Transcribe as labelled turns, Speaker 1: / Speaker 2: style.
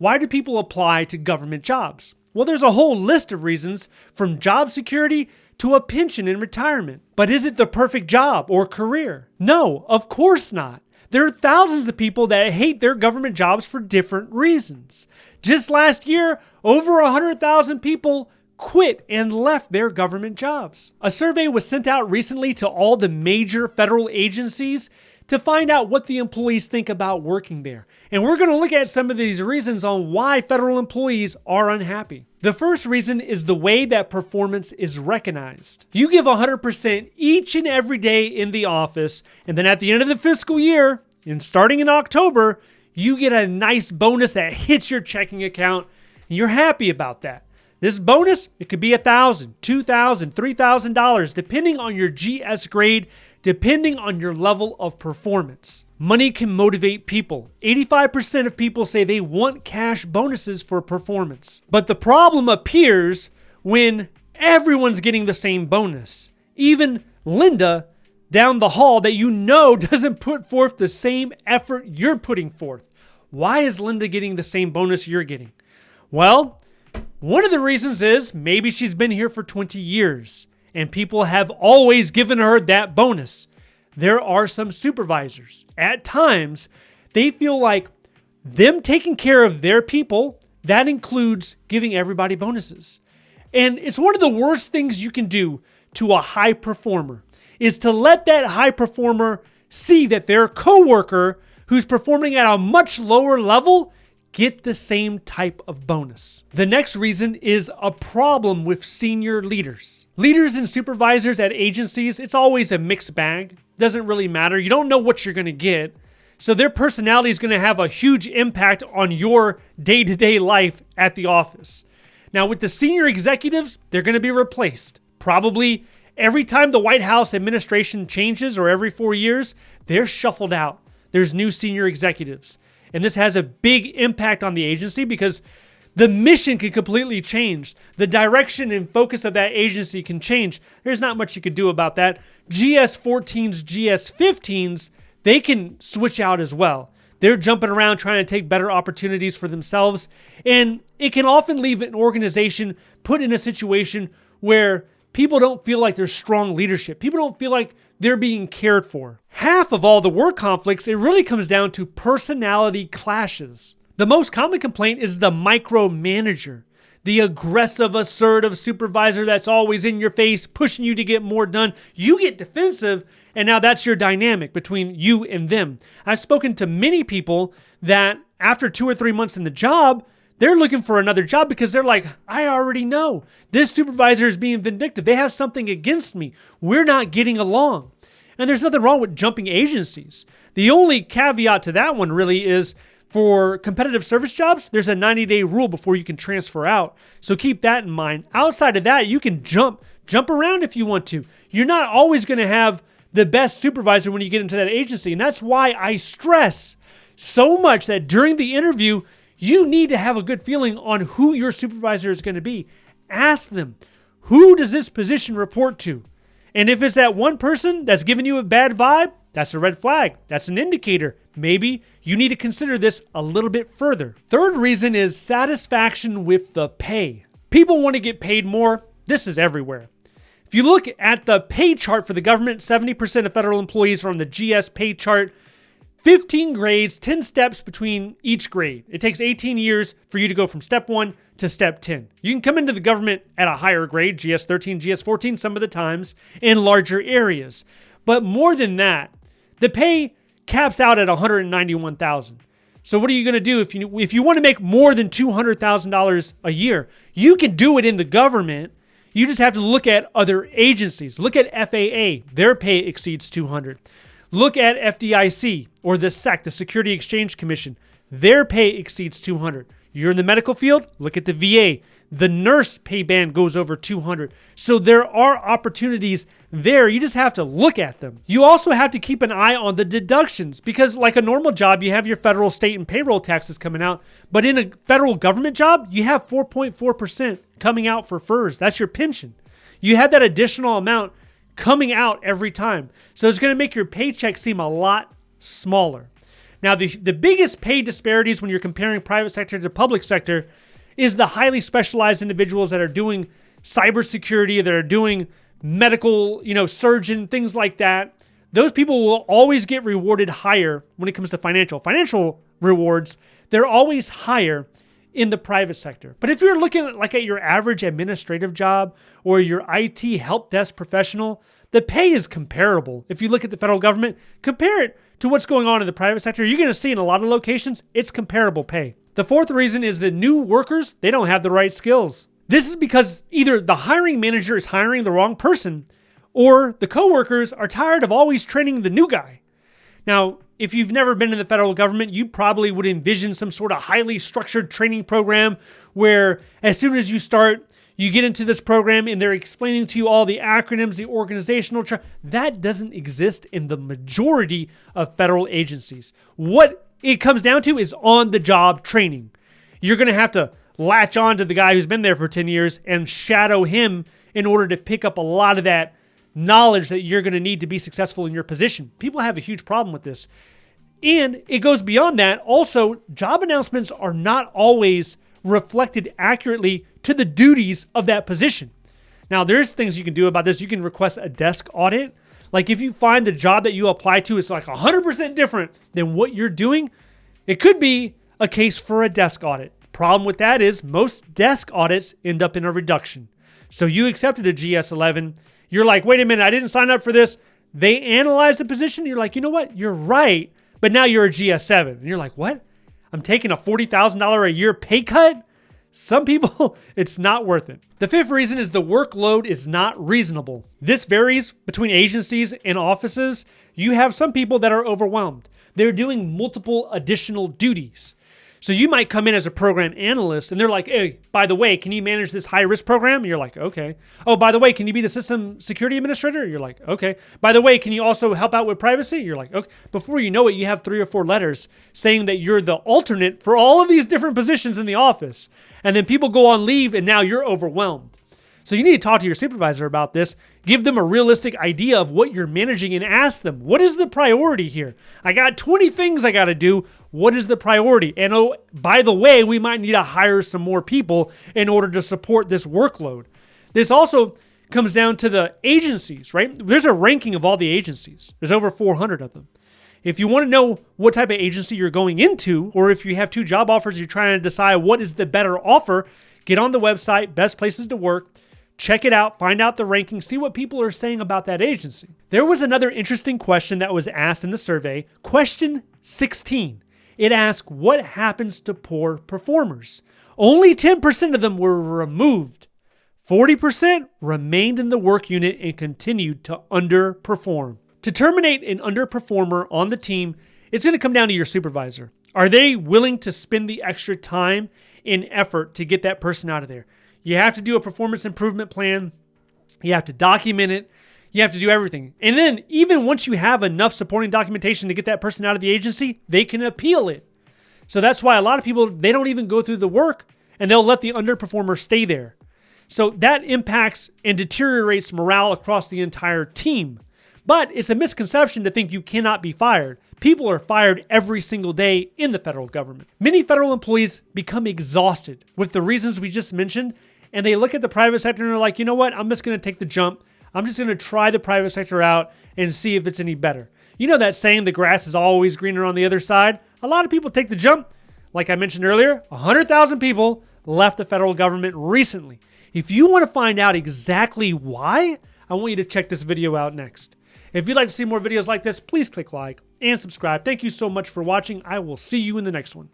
Speaker 1: Why do people apply to government jobs? Well, there's a whole list of reasons, from job security to a pension in retirement. But is it the perfect job or career? No, of course not. There are thousands of people that hate their government jobs for different reasons. Just last year, over 100,000 people quit and left their government jobs. A survey was sent out recently to all the major federal agencies to find out what the employees think about working there. And we're going to look at some of these reasons on why federal employees are unhappy. The first reason is the way that performance is recognized. You give 100% each and every day in the office, and then at the end of the fiscal year, and starting in October, you get a nice bonus that hits your checking account, and you're happy about that. This bonus, it could be $1,000, $2,000, $3,000, depending on your GS grade, depending on your level of performance. Money can motivate people. 85% of people say they want cash bonuses for performance. But the problem appears when everyone's getting the same bonus. Even Linda down the hall that you know doesn't put forth the same effort you're putting forth. Why is Linda getting the same bonus you're getting? Well, one of the reasons is maybe she's been here for 20 years and people have always given her that bonus. There are some supervisors, at times, they feel like them taking care of their people, that includes giving everybody bonuses. And it's one of the worst things you can do to a high performer, is to let that high performer see that their coworker who's performing at a much lower level get the same type of bonus. The next reason is a problem with senior leaders. Leaders and supervisors at agencies, it's always a mixed bag. Doesn't really matter. You don't know what you're going to get. So their personality is going to have a huge impact on your day-to-day life at the office. Now with the senior executives, they're going to be replaced. Probably every time the White House administration changes, or every 4 years, they're shuffled out. There's new senior executives. And this has a big impact on the agency because the mission can completely change. The direction and focus of that agency can change. There's not much you could do about that. GS-14s, GS-15s, they can switch out as well. They're jumping around trying to take better opportunities for themselves. And it can often leave an organization put in a situation where people don't feel like there's strong leadership. People don't feel like they're being cared for. Half of all the work conflicts, it really comes down to personality clashes. The most common complaint is the micromanager, the aggressive, assertive supervisor that's always in your face, pushing you to get more done. You get defensive, and now that's your dynamic between you and them. I've spoken to many people that after 2 or 3 months in the job, they're looking for another job because they're like, I already know this supervisor is being vindictive. They have something against me. We're not getting along. And there's nothing wrong with jumping agencies. The only caveat to that one really is for competitive service jobs, there's a 90-day rule before you can transfer out. So keep that in mind. Outside of that, you can jump around if you want to. You're not always going to have the best supervisor when you get into that agency. And that's why I stress so much that during the interview, you need to have a good feeling on who your supervisor is going to be. Ask them, who does this position report to? And if it's that one person that's giving you a bad vibe, that's a red flag. That's an indicator. Maybe you need to consider this a little bit further. Third reason is satisfaction with the pay. People want to get paid more. This is everywhere. If you look at the pay chart for the government, 70% of federal employees are on the GS pay chart. 15 grades, 10 steps between each grade. It takes 18 years for you to go from step 1 to step 10. You can come into the government at a higher grade, GS-13, GS-14 some of the times, in larger areas. But more than that, the pay caps out at $191,000. So what are you going to do if you want to make more than $200,000 a year? You can do it in the government. You just have to look at other agencies. Look at FAA. Their pay exceeds $200,000. Look at FDIC or the SEC, the Security Exchange Commission. Their pay exceeds $200,000. You're in the medical field, look at the VA. The nurse pay band goes over $200,000. So there are opportunities there. You just have to look at them. You also have to keep an eye on the deductions because like a normal job, you have your federal, state, and payroll taxes coming out. But in a federal government job, you have 4.4% coming out for FERS. That's your pension. You have that additional amount coming out every time. So it's going to make your paycheck seem a lot smaller. Now, the biggest pay disparities when you're comparing private sector to public sector is the highly specialized individuals that are doing cybersecurity, that are doing medical, surgeon, things like that. Those people will always get rewarded higher when it comes to financial rewards. They're always higher in the private sector. But if you're looking at your average administrative job or your IT help desk professional, the pay is comparable. If you look at the federal government, compare it to what's going on in the private sector, you're going to see in a lot of locations, it's comparable pay. The fourth reason is that new workers, they don't have the right skills. This is because either the hiring manager is hiring the wrong person or the coworkers are tired of always training the new guy. Now, if you've never been in the federal government, you probably would envision some sort of highly structured training program where as soon as you start, you get into this program and they're explaining to you all the acronyms, the organizational that doesn't exist in the majority of federal agencies. What it comes down to is on-the-job training. You're going to have to latch on to the guy who's been there for 10 years and shadow him in order to pick up a lot of that knowledge that you're going to need to be successful in your position. People have a huge problem with this. And it goes beyond that. Also, job announcements are not always reflected accurately to the duties of that position. Now, there's things you can do about this. You can request a desk audit. Like if you find the job that you apply to is like 100% different than what you're doing, it could be a case for a desk audit. Problem with that is most desk audits end up in a reduction. So you accepted a GS-11. You're like, wait a minute, I didn't sign up for this. They analyze the position. You're like, you know what? You're right. But now you're a GS-7. And you're like, what? I'm taking a $40,000 a year pay cut? Some people, it's not worth it. The fifth reason is the workload is not reasonable. This varies between agencies and offices. You have some people that are overwhelmed. They're doing multiple additional duties. So you might come in as a program analyst and they're like, hey, by the way, can you manage this high risk program? And you're like, okay. Oh, by the way, can you be the system security administrator? You're like, okay. By the way, can you also help out with privacy? You're like, okay. Before you know it, you have 3 or 4 letters saying that you're the alternate for all of these different positions in the office. And then people go on leave and now you're overwhelmed. So you need to talk to your supervisor about this. Give them a realistic idea of what you're managing and ask them, what is the priority here? I got 20 things I got to do. What is the priority? And oh, by the way, we might need to hire some more people in order to support this workload. This also comes down to the agencies, right? There's a ranking of all the agencies. There's over 400 of them. If you want to know what type of agency you're going into, or if you have 2 job offers, you're trying to decide what is the better offer, get on the website, Best Places to Work. Check it out, find out the ranking, see what people are saying about that agency. There was another interesting question that was asked in the survey, question 16. It asked, what happens to poor performers? Only 10% of them were removed. 40% remained in the work unit and continued to underperform. To terminate an underperformer on the team, it's going to come down to your supervisor. Are they willing to spend the extra time and effort to get that person out of there? You have to do a performance improvement plan. You have to document it. You have to do everything. And then even once you have enough supporting documentation to get that person out of the agency, they can appeal it. So that's why a lot of people, they don't even go through the work and they'll let the underperformer stay there. So that impacts and deteriorates morale across the entire team. But it's a misconception to think you cannot be fired. People are fired every single day in the federal government. Many federal employees become exhausted with the reasons we just mentioned, and they look at the private sector and they're like, you know what? I'm just going to take the jump. I'm just going to try the private sector out and see if it's any better. You know that saying, the grass is always greener on the other side? A lot of people take the jump. Like I mentioned earlier, 100,000 people left the federal government recently. If you want to find out exactly why, I want you to check this video out next. If you'd like to see more videos like this, please click like and subscribe. Thank you so much for watching. I will see you in the next one.